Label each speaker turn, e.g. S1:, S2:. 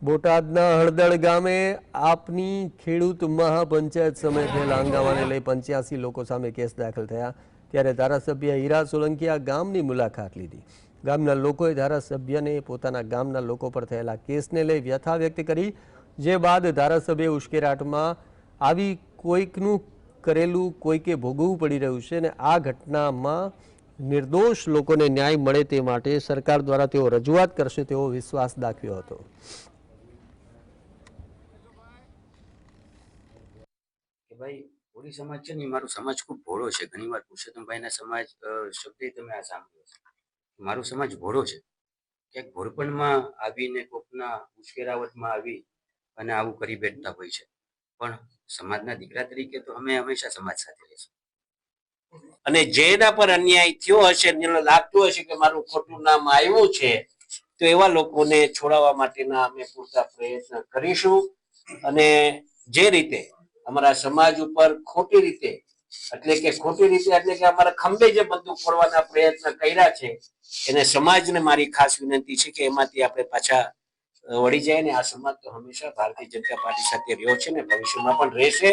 S1: બોટાદના હળદળ ગામે આપની ખેડૂત મહાપંચાયત સમયે થયેલા હંગામાને લઈ 85 લોકો સામે કેસ દાખલ થયા ત્યારે ધારાસભ્ય હીરા સોલંકીએ ગામની મુલાકાત લીધી। ગામના લોકોએ ધારાસભ્યને પોતાના ગામના લોકો પર થયેલા કેસને લઈ વ્યથા વ્યક્ત કરી, જે બાદ ધારાસભ્ય ઉશ્કેરાટમાં આવી કોઈકનું કરેલું કોઈકે ભોગવવું પડી રહ્યું છે અને આ ઘટનામાં નિર્દોષ લોકોને ન્યાય મળે તે માટે સરકાર દ્વારા તેઓ રજૂઆત કરશે તેવો વિશ્વાસ દાખવ્યો હતો।
S2: કે ભાઈ ભોળી સમાજ છે ને, મારો સમાજ ખૂબ ભોળો છે। ઘણી વાર પુરુષોત્તમભાઈના સમાજ શબ્દે તમે આ સાંભળ્યો છે, મારો સમાજ ભોળો છે। ક્યાંક ભોળપણમાં આવીને કોકના ઉશ્કેરાવટમાં આવી અને આવું કરી બેઠતા હોય છે, પણ સમાજના દીકરા તરીકે તો અમે હંમેશા સમાજ સાથે રહીશું।
S3: અને જેના પર અન્યાય થયો હશે, જેને લાગતું હશે કે મારું ખોટું નામ આવ્યું છે, તો એવા લોકોને છોડાવવા માટેના અમે પૂરતા પ્રયત્ન કરીશું। અને જે રીતે અમારા સમાજ ઉપર ખોટી રીતે એટલે કે અમારા ખંભે જે બંદૂક ફોડવાના પ્રયત્ન કર્યા છે, એને સમાજને મારી ખાસ વિનંતી છે કે એમાંથી આપણે પાછા વળી જાય ને આ સમાજ તો હંમેશા ભારતીય જનતા પાર્ટી સાથે રહ્યો છે ને ભવિષ્યમાં પણ રહેશે।